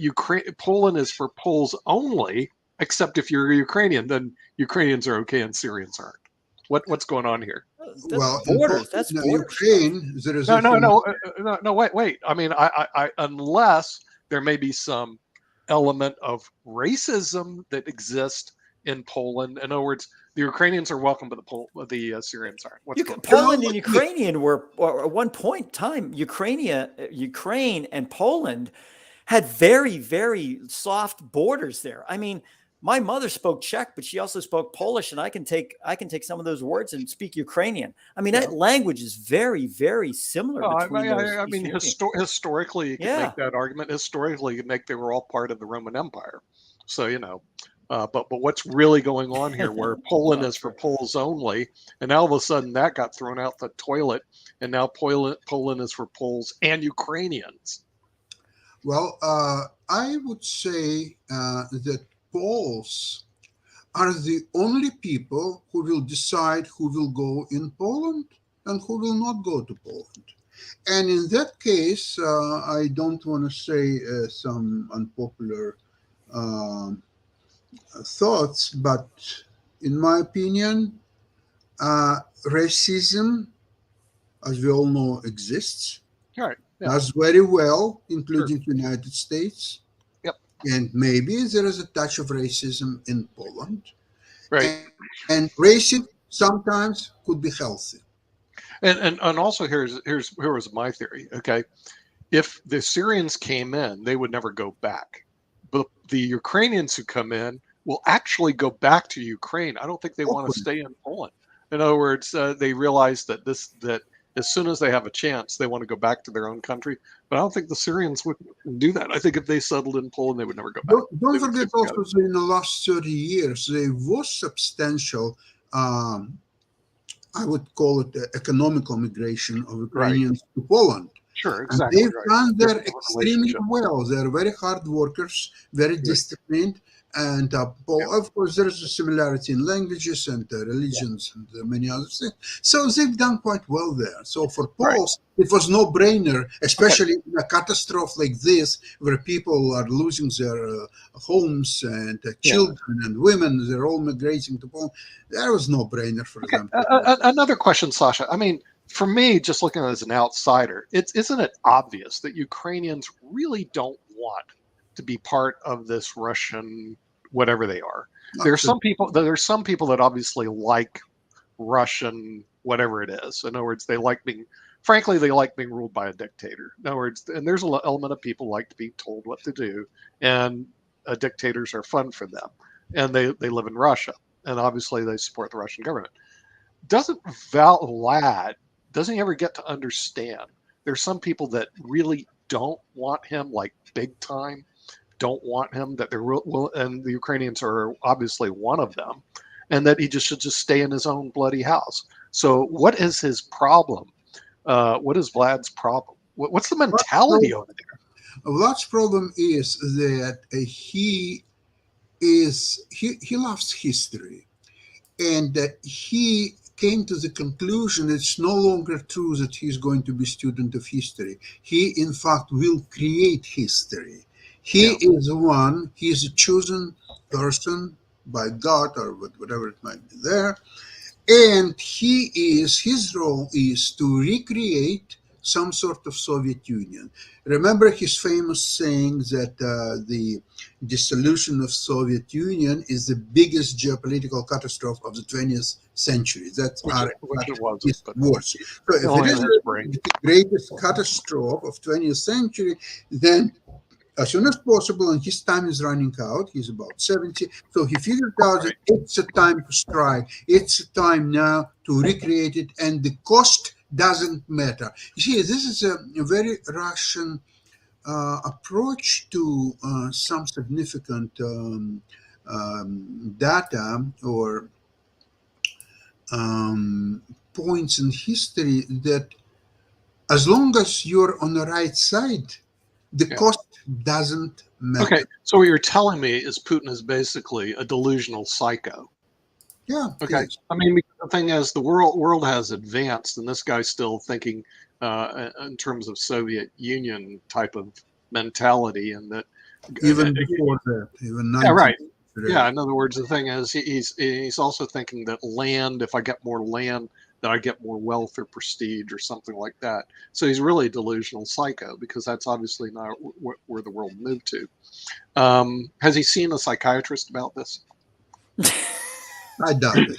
Poland is for Poles only? Except if you're Ukrainian, then Ukrainians are okay and Syrians aren't. What's going on here? That's borders. That's borders. Ukraine, there is No. Wait. I mean, I unless there may be some element of racism that exists in Poland. In other words, the Ukrainians are welcome, but the Syrians aren't. Poland and Ukrainian were at one point in time. Ukraine and Poland had very, very soft borders there. I mean, my mother spoke Czech, but she also spoke Polish, and I can take some of those words and speak Ukrainian. I mean, that language is very, very similar. I mean, historically, you can make that argument. Historically, you make they were all part of the Roman Empire. So, but what's really going on here, where Poland is for Poles only, and now all of a sudden that got thrown out the toilet, and now Poland is for Poles and Ukrainians. Well, I would say that Poles are the only people who will decide who will go in Poland and who will not go to Poland. And in that case, I don't want to say some unpopular thoughts, but in my opinion, racism, as we all know, exists. Right. Does very well, including the United States. Yep. And maybe there is a touch of racism in Poland. Right. And racism sometimes could be healthy. And also here was my theory. Okay, if the Syrians came in, they would never go back. But the Ukrainians who come in will actually go back to Ukraine. I don't think they want to stay in Poland. In other words, they realize that as soon as they have a chance, they want to go back to their own country. But I don't think the Syrians would do that. I think if they settled in Poland, they would never go back. Don't forget also that in the last 30 years, there was substantial, I would call it economical migration of Ukrainians to Poland. Sure, exactly. And they've done there extremely well. They're very hard workers, very disciplined. And of course, there is a similarity in languages and religions and many other things. So they've done quite well there. So for Poles, it was no brainer, especially in a catastrophe like this, where people are losing their homes and children and women, they're all migrating to Poland. There was no brainer for them. Another question, Sasha. I mean, for me, just looking as an outsider, isn't it obvious that Ukrainians really don't want to be part of this Russian, whatever they are? There's some people that obviously like Russian, whatever it is. In other words, they like being ruled by a dictator. In other words, and there's an element of people like to be told what to do, and dictators are fun for them. And they live in Russia, and obviously they support the Russian government. Doesn't he ever get to understand there's some people that really don't want him, like big time, don't want him, that and the Ukrainians are obviously one of them, and that he should just stay in his own bloody house. So what is his problem What is Vlad's problem? What's the mentality over there? Vlad's problem is that he loves history, and he came to the conclusion it's no longer true that he's going to be student of history. He, in fact, will create history. He is one. He is a chosen person by God or whatever it might be there. And his role is to recreate some sort of Soviet Union. Remember his famous saying that the dissolution of Soviet Union is the biggest geopolitical catastrophe of the 20th century. That's Which it was, his words. So if it is the greatest catastrophe of 20th century, then as soon as possible, and his time is running out. He's about 70. So he figured out that it's a time to strike. It's a time now to recreate it, and the cost doesn't matter. You see, this is a very Russian approach to some significant data or points in history that as long as you're on the right side, the cost doesn't matter. Okay, so what you're telling me is Putin is basically a delusional psycho. Yeah. Okay. Yes. I mean, the thing is, the world has advanced, and this guy's still thinking in terms of Soviet Union type of mentality, and that even before that, even 19th yeah, right. century. Yeah. In other words, the thing is, he's also thinking that land, if I get more land, that I get more wealth or prestige or something like that. So he's really a delusional psycho, because that's obviously not where the world moved to. Has he seen a psychiatrist about this? I doubt it.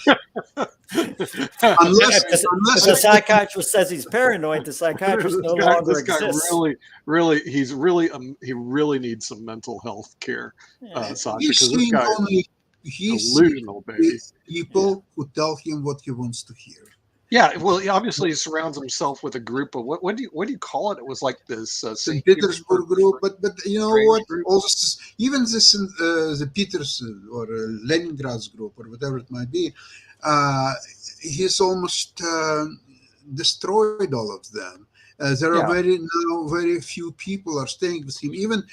Unless if the psychiatrist says he's paranoid, the psychiatrist no longer exists. He really needs some mental health care, Sasha, because this guy is delusional, baby. People who tell him what he wants to hear. Yeah, well, obviously he surrounds himself with a group of what do you call it? It was like this St. Petersburg group, but you know what? Also, even this the Peters or Leningrad's group or whatever it might be, he's almost destroyed all of them. There are very few people are staying with him. Even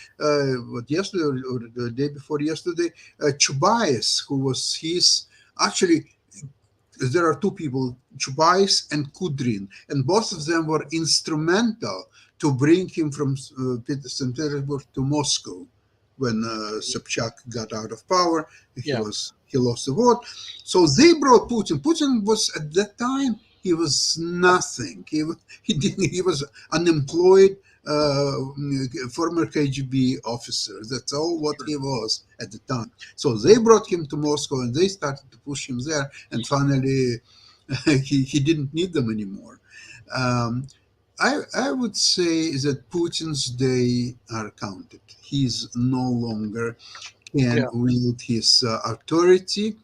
yesterday or the day before yesterday, Chubais, who was his actually. There are two people, Chubais and Kudrin, and both of them were instrumental to bring him from St. Petersburg to Moscow when Sobchak got out of power. He lost the vote. So they brought Putin. Putin was at that time, he was nothing. He was unemployed former KGB officer. That's all what he was at the time. So they brought him to Moscow and they started to push him there. And finally, he didn't need them anymore. I would say that Putin's day are counted. He's no longer can wield his authority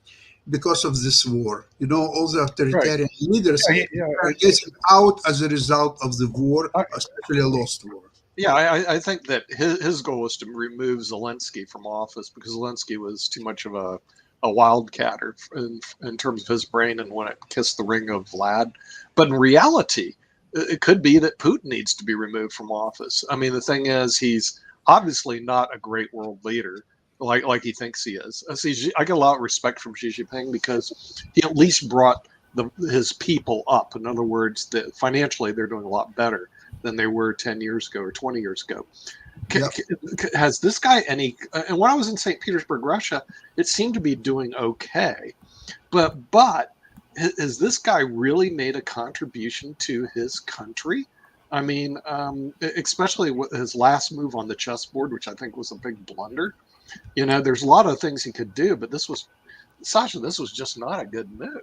because of this war. You know, all the authoritarian leaders are getting out as a result of the war, especially a lost war. Yeah, I think that his goal was to remove Zelensky from office because Zelensky was too much of a wildcat in terms of his brain and when it kissed the ring of Vlad. But in reality, it could be that Putin needs to be removed from office. I mean, the thing is, he's obviously not a great world leader like he thinks he is. I get a lot of respect from Xi Jinping because he at least brought his people up. In other words, financially they're doing a lot better than they were 10 years ago or 20 years ago. Has this guy any? And when I was in St. Petersburg, Russia, it seemed to be doing okay, but has this guy really made a contribution to his country? I mean, especially with his last move on the chessboard, which I think was a big blunder. You know, there's a lot of things he could do, but this was just not a good move.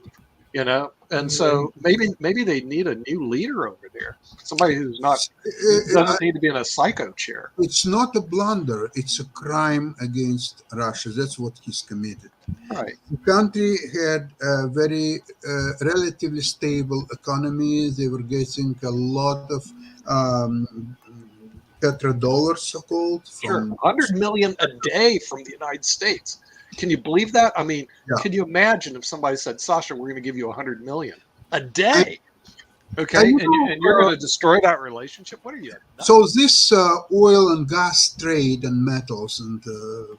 You know, and so maybe they need a new leader over there, somebody who's doesn't need to be in a psycho chair. It's not a blunder; it's a crime against Russia. That's what he's committed. Right. The country had a very relatively stable economy. They were getting a lot of petrodollars, so-called. Sure, 100 million a day from the United States. Can you believe that? I mean, can you imagine if somebody said, Sasha, we're going to give you 100 million a day? Okay, And and you're going to destroy that relationship? What are you? Nuts? so this oil and gas trade and metals and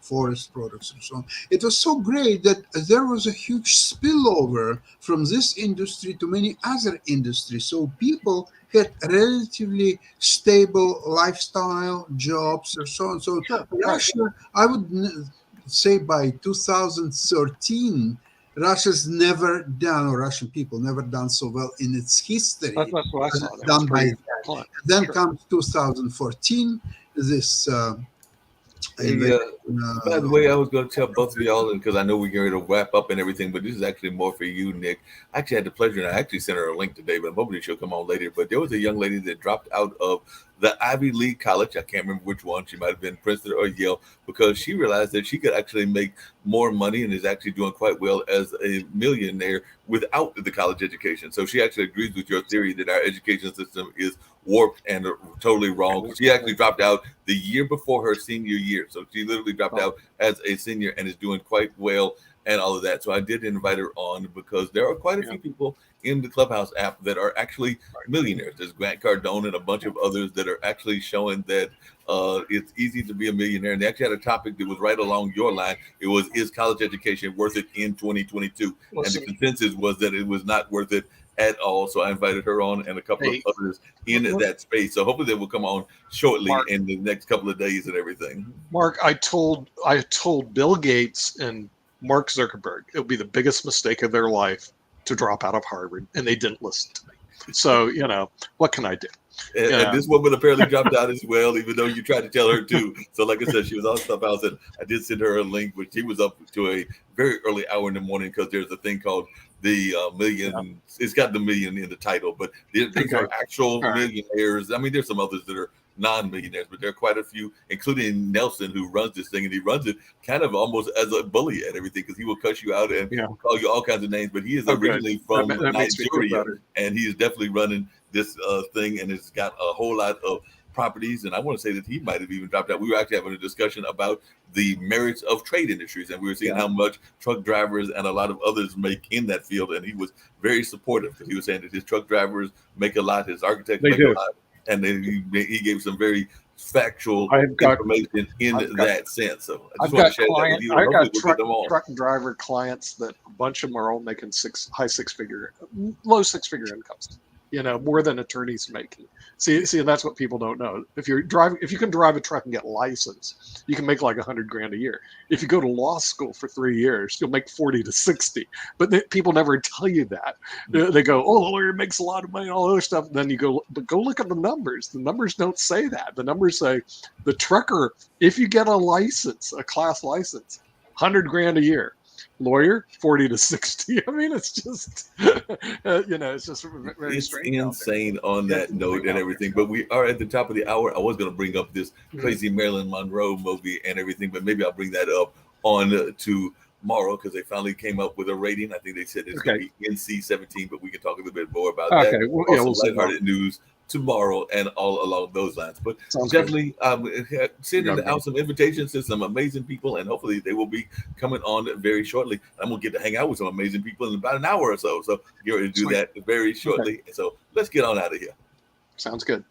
forest products and so on, it was so great that there was a huge spillover from this industry to many other industries. So people had relatively stable lifestyle, jobs, and so on. So Sure, right. Russia, I would say by 2013, Russia's never done, or Russian people never done so well in its history That's what I as saw. it's That was done by pretty then. excellent. Then Sure. comes 2014, this Hey, by the way, I was going to tell both of y'all, because I know we're going to wrap up and everything, but this is actually more for you, Nick. I actually had the pleasure, and I actually sent her a link today, but I'm hoping she'll come on later. But there was a young lady that dropped out of the Ivy League college. I can't remember which one. She might have been Princeton or Yale, because she realized that she could actually make more money and is actually doing quite well as a millionaire without the college education. So she actually agrees with your theory that our education system is warped and totally wrong. She actually dropped out the year before her senior year. So she literally dropped out as a senior and is doing quite well and all of that. So I did invite her on because there are quite a few people in the Clubhouse app that are actually millionaires. There's Grant Cardone and a bunch of others that are actually showing that it's easy to be a millionaire. And they actually had a topic that was right along your line. It was, is college education worth it in 2022? And the consensus was that it was not worth it at all. So I invited her on and a couple of others in that space. So hopefully they will come on shortly in the next couple of days and everything. Mark, I told Bill Gates and Mark Zuckerberg it would be the biggest mistake of their life to drop out of Harvard, and they didn't listen to me. So, what can I do? And this woman apparently dropped out as well, even though you tried to tell her to. So, like I said, she was on Clubhouse, and I did send her a link, which she was up to a very early hour in the morning because there's a thing called the million. It's got the million in the title, but these are actual millionaires. I mean, there's some others that are non-millionaires, but there are quite a few, including Nelson, who runs this thing, and he runs it kind of almost as a bully at everything because he will cuss you out and call you all kinds of names. But he is originally from Nigeria, and he is definitely running this thing, and it's got a whole lot of properties. And I want to say that he might have even dropped out. We were actually having a discussion about the merits of trade industries, and we were seeing how much truck drivers and a lot of others make in that field. And he was very supportive because he was saying that his truck drivers make a lot, his architects make a lot. And then he gave some very factual information in that sense. So I just want to share that with you. I've got truck driver clients that a bunch of them are all making low six figure incomes. More than attorneys making. See, and that's what people don't know. If you can drive a truck and get licensed, you can make like $100,000 a year. If you go to law school for 3 years, you'll make 40 to 60. But people never tell you that. They go, "Oh, the lawyer makes a lot of money," and all other stuff. And then you go, but go look at the numbers. The numbers don't say that. The numbers say the trucker, if you get a license, a class license, $100,000 a year. Lawyer 40 to 60. I mean, it's just it's just very strange. It's insane on that note and everything. But we are at the top of the hour. I was going to bring up this crazy Marilyn Monroe movie and everything, but maybe I'll bring that up on tomorrow because they finally came up with a rating. I think they said it's going to be NC-17, but we can talk a little bit more about that. We'll lighthearted news tomorrow and all along those lines. But definitely sending out some invitations to some amazing people, and hopefully they will be coming on very shortly. I'm gonna get to hang out with some amazing people in about an hour or so. So you're going to do that very shortly. So let's get on out of here. Sounds good.